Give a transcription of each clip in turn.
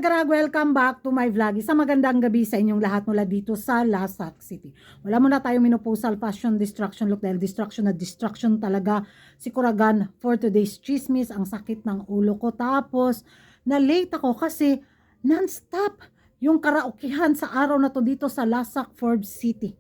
karag-karag, welcome back to my vlog. Isang magandang gabi sa inyong lahat mula dito sa Lasak City. Wala muna tayo menopausal fashion distraction look dahil distraction na distraction talaga si Kuragan for today's chismis. Ang sakit ng ulo ko. Tapos, na-late ako kasi non-stop yung karaokehan sa araw na to dito sa Lasak Forbes City.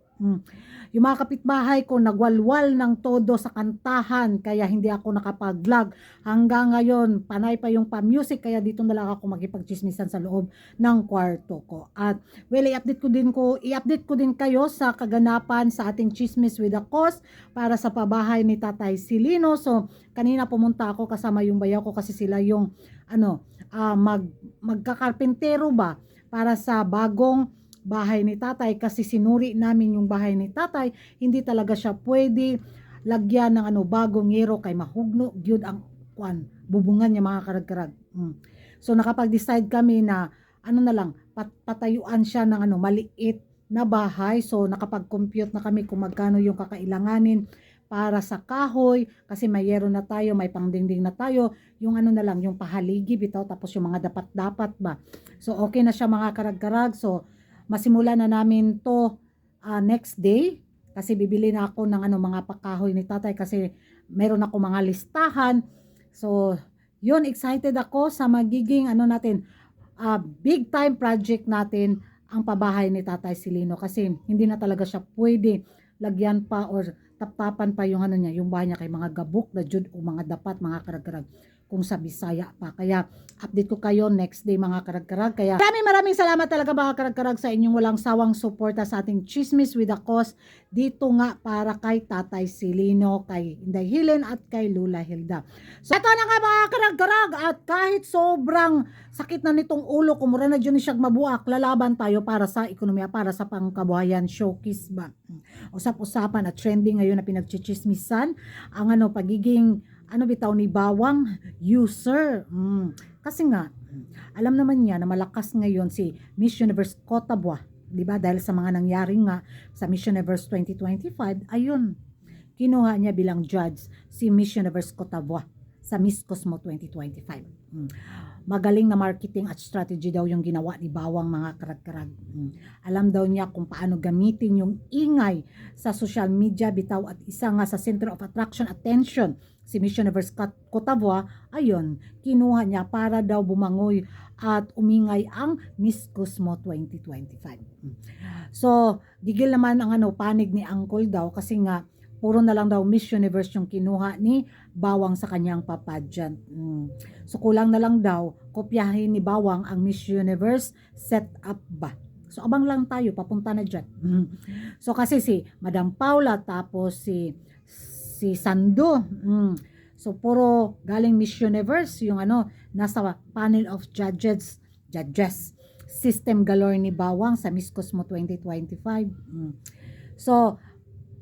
Yung mga kapitbahay ko nagwalwal ng todo sa kantahan kaya hindi ako nakapag-vlog. Hanggang ngayon, panay pa yung pa-music kaya dito na lang ako magipagchismisan sa loob ng kwarto ko. At well, i-update ko din kayo sa kaganapan sa ating chismis with a cause para sa pabahay ni Tatay Silino. So, kanina pumunta ako kasama yung bayaw ko kasi sila yung magkakarpentero ba para sa bagong bahay ni tatay kasi sinuri namin yung bahay ni tatay, hindi talaga siya pwede lagyan ng bagong yero kay mahugno gyud ang bubungan niya mga karag-karag. So nakapag-decide kami na na lang patayuan siya ng maliit na bahay. So nakapag-compute na kami kung magkano yung kakailanganin para sa kahoy kasi may yero na tayo, may pangdingding na tayo, yung na lang yung pahaligi bitaw tapos yung mga dapat-dapat ba. So okay na siya mga karag-karag. So masimula na namin to next day kasi bibili na ako ng mga pakahoy ni tatay kasi meron ako mga listahan. So yun, excited ako sa magiging big time project natin ang pabahay ni Tatay Silino kasi hindi na talaga siya pwede lagyan pa or tapapan pa yung niya, yung bahay niya kay mga gabok na jud o mga dapat mga karag-karag kung sa Bisaya pa. Kaya update ko kayo next day mga karag-karag. Kaya maraming salamat talaga mga karag-karag sa inyong walang sawang suporta sa ating chismis with a cause dito nga para kay Tatay Silino, kay Inday Hilen at kay Lula Hilda. So ito na nga mga karag-karag at kahit sobrang sakit na nitong ulo ko, mura na dyan siyang mabuak, lalaban tayo para sa ekonomiya, para sa pangkabuhayan showcase ba. Usap-usapan at trending ngayon na pinagchichismisan ang pagiging bitaw ni Bawang user. Kasi nga, alam naman niya na malakas ngayon si Miss Universe Cotabois, 'di ba? Dahil sa mga nangyari nga sa Miss Universe 2025, ayun, kinuha niya bilang judge si Miss Universe Cotabois sa Miss Cosmo 2025. Magaling na marketing at strategy daw yung ginawa ni Bawang mga karag-karag. Alam daw niya kung paano gamitin yung ingay sa social media bitaw at isa nga sa center of attraction attention si Miss Universe Cotabois, ayun, kinuha niya para daw bumangoy at umingay ang Miss Cosmo 2025. So, gigil naman ang panig ni Uncle daw kasi nga puro na lang daw Miss Universe yung kinuha ni Bawang sa kanyang papageant. So kulang na lang daw kopyahin ni Bawang ang Miss Universe setup ba. So abang lang tayo, papunta na dyan. So kasi si Madam Paula tapos si Sando. So puro galing Miss Universe yung nasa panel of judges system galore ni Bawang sa Miss Cosmo 2025. So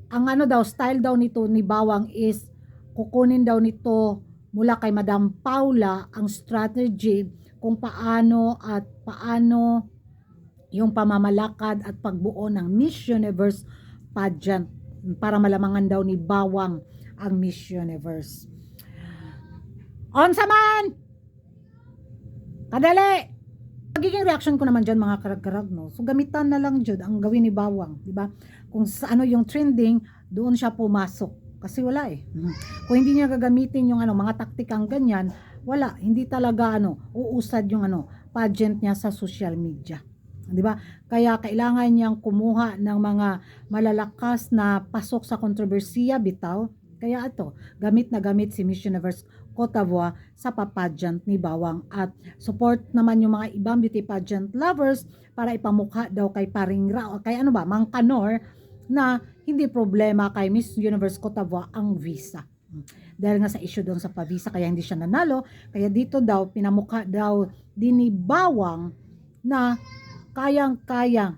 ang style daw nito ni Bawang is kukunin daw nito mula kay Madam Paula ang strategy kung paano yung pamamalakad at pagbuo ng Miss Universe pageant para malamangan daw ni Bawang ang Miss Universe. Onsa man! Kadali! Magiging reaction ko naman dyan mga karag-karag, no? So gamitan na lang dyan ang gawin ni Bawang, di ba? Kung sa yung trending, doon siya pumasok. Kasi wala Kung hindi niya gagamitin yung mga taktikang ganyan, wala, hindi talaga uusad yung pageant niya sa social media. Di ba? Kaya kailangan niyang kumuha ng mga malalakas na pasok sa kontrobersiya bitaw. Kaya gamit na gamit si Miss Universe Cotabois sa papageant ni Bawang at support naman yung mga ibang beauty pageant lovers para ipamukha daw kay Paringra o kay Mang Kanor na hindi problema kay Miss Universe Cotabois ang visa. Dahil nga sa issue doon sa pa-visa kaya hindi siya nanalo, kaya dito daw pinamukha daw din ni Bawang na kayang-kaya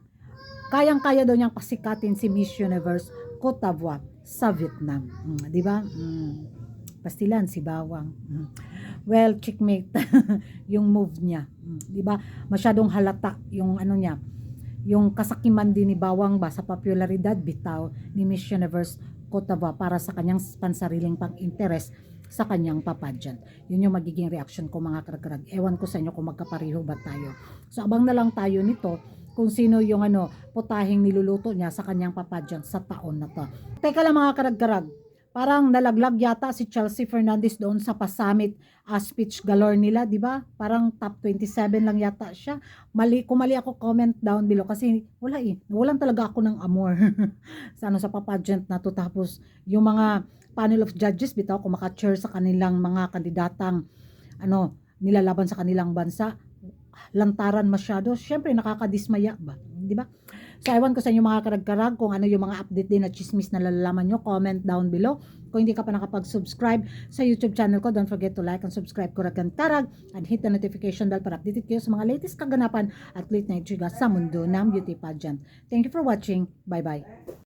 daw niyang pasikatin si Miss Universe Cotabois sa Vietnam. Di ba? Pastilan si Bawang. Well, checkmate yung move niya. Di ba? Masyadong halata yung niya. Yung kasakiman din ni Bawang ba sa popularidad bitaw ni Miss Universe Cotabois para sa kanyang pansariling pang-interest sa kanyang papageant. Yun yung magiging reaction ko mga karag-karag. Ewan ko sa inyo kung magkapareho ba tayo. So abang na lang tayo nito kung sino yung putahing niluluto niya sa kanyang papageant sa taon na to. Teka lang mga karag-karag, parang nalaglag yata si Chelsea Fernandez doon sa Pasamit speech galore nila, di ba? Parang top 27 lang yata siya. Kung mali ako, comment down below kasi wala nawalan talaga ako ng amor sa papageant na to. Tapos yung mga panel of judges bitaw kung maka-chair sa kanilang mga kandidatang nilalaban sa kanilang bansa, lantaran masyado. Syempre nakakadismaya ba, di ba? So, ewan ko sa inyo mga karag-karag kung ano yung mga update din na chismis na lalalaman nyo. Comment down below. Kung hindi ka pa nakapag-subscribe sa YouTube channel ko, don't forget to like and subscribe ko karag and hit the notification bell para updated kayo sa mga latest kaganapan at late night chiga sa mundo ng beauty pageant. Thank you for watching. Bye-bye.